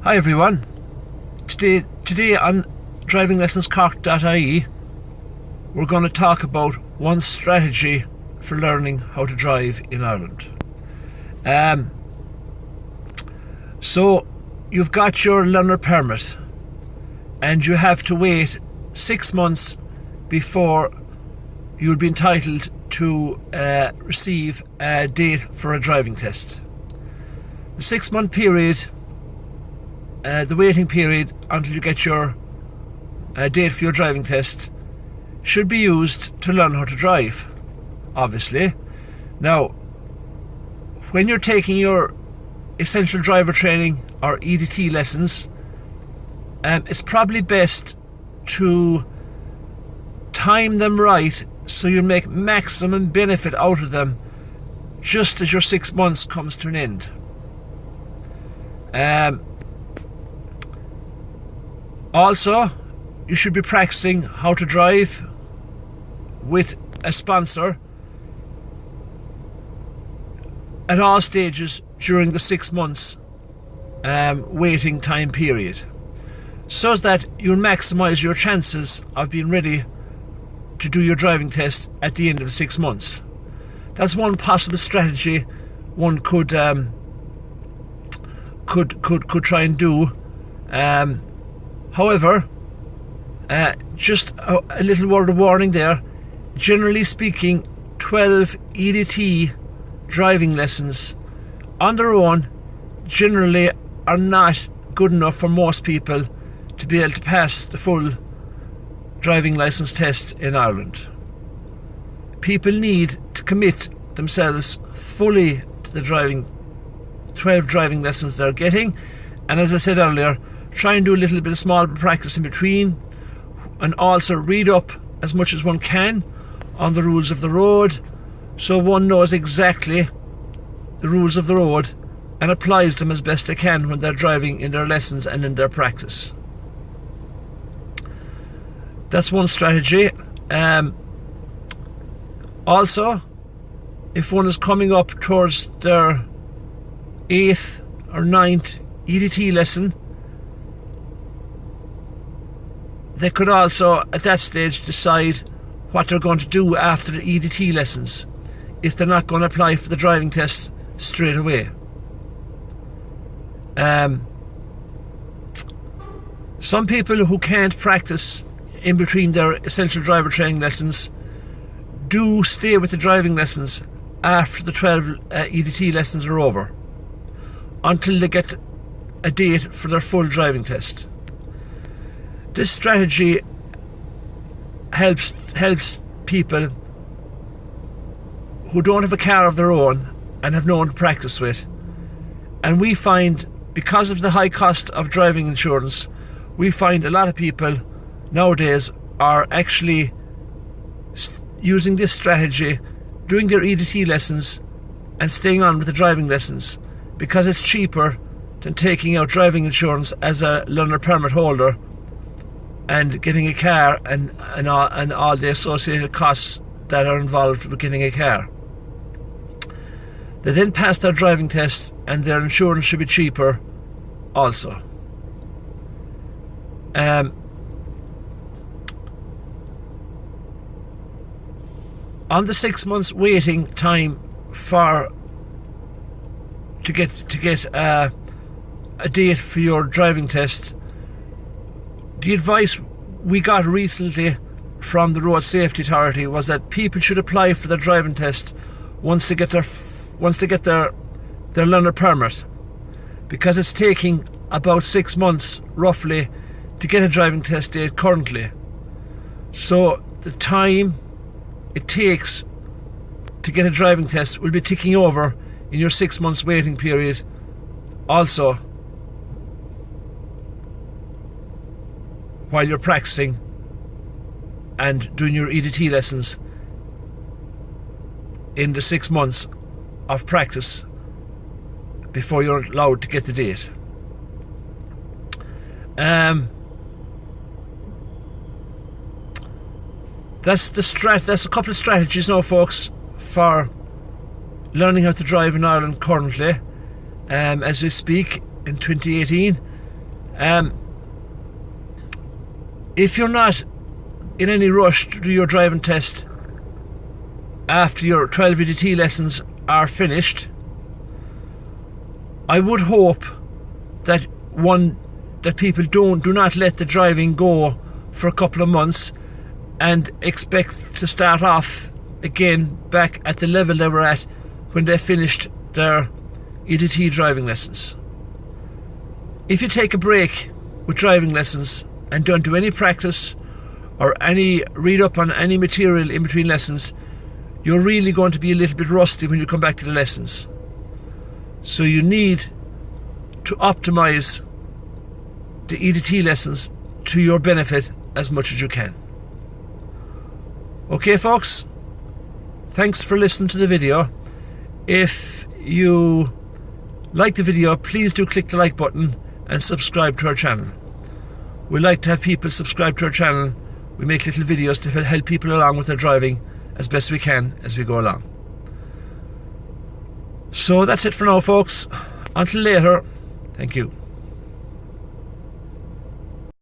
Hi everyone. Today on drivinglessonscork.ie we're going to talk about one strategy for learning how to drive in Ireland. So you've got your learner permit and you have to wait 6 months before you'll be entitled to receive a date for a driving test. The 6 month period, the waiting period until you get your date for your driving test, should be used to learn how to drive, obviously. Now, when you're taking your essential driver training or EDT lessons, it's probably best to time them right so you make maximum benefit out of them just as your 6 months comes to an end. Also, you should be practicing how to drive with a sponsor at all stages during the 6 months waiting time period, so that you'll maximise your chances of being ready to do your driving test at the end of 6 months. That's one possible strategy one could try and do. However, just a little word of warning there. Generally speaking, 12 EDT driving lessons on their own generally are not good enough for most people to be able to pass the full driving license test in Ireland. People need to commit themselves fully to the 12 driving lessons they're getting, and as I said earlier, try and do a little bit of small practice in between, and also read up as much as one can on the rules of the road, so one knows exactly the rules of the road and applies them as best they can when they're driving in their lessons and in their practice. That's one strategy. Also, if one is coming up towards their 8th or 9th EDT lesson, they could also at that stage decide what they're going to do after the EDT lessons, if they're not going to apply for the driving test straight away. Some people who can't practice in between their essential driver training lessons do stay with the driving lessons after the 12 EDT lessons are over, until they get a date for their full driving test. This strategy helps people who don't have a car of their own and have no one to practice with. And we find, because of the high cost of driving insurance, we find a lot of people nowadays are actually using this strategy, doing their EDT lessons and staying on with the driving lessons, because it's cheaper than taking out driving insurance as a learner permit holder and getting a car and all the associated costs that are involved with getting a car. They then pass their driving test and their insurance should be cheaper also. On the 6 months waiting time to get a date for your driving test, the advice we got recently from the Road Safety Authority was that people should apply for their driving test once they get their learner permit, because it's taking about 6 months roughly to get a driving test date currently. So the time it takes to get a driving test will be ticking over in your 6 months waiting period also, while you're practicing and doing your EDT lessons in the 6 months of practice before you're allowed to get the date. That's a couple of strategies now, folks, for learning how to drive in Ireland currently, as we speak in 2018. If you're not in any rush to do your driving test after your 12 EDT lessons are finished, I would hope that people do not let the driving go for a couple of months and expect to start off again back at the level they were at when they finished their EDT driving lessons. If you take a break with driving lessons and don't do any practice or read up on any material in between lessons, you're really going to be a little bit rusty when you come back to the lessons. So you need to optimize the EDT lessons to your benefit as much as you can. Okay, folks, thanks for listening to the video. If you like the video, please do click the like button and subscribe to our channel. We like to have people subscribe to our channel. We make little videos to help people along with their driving as best we can as we go along. So that's it for now, folks. Until later, thank you.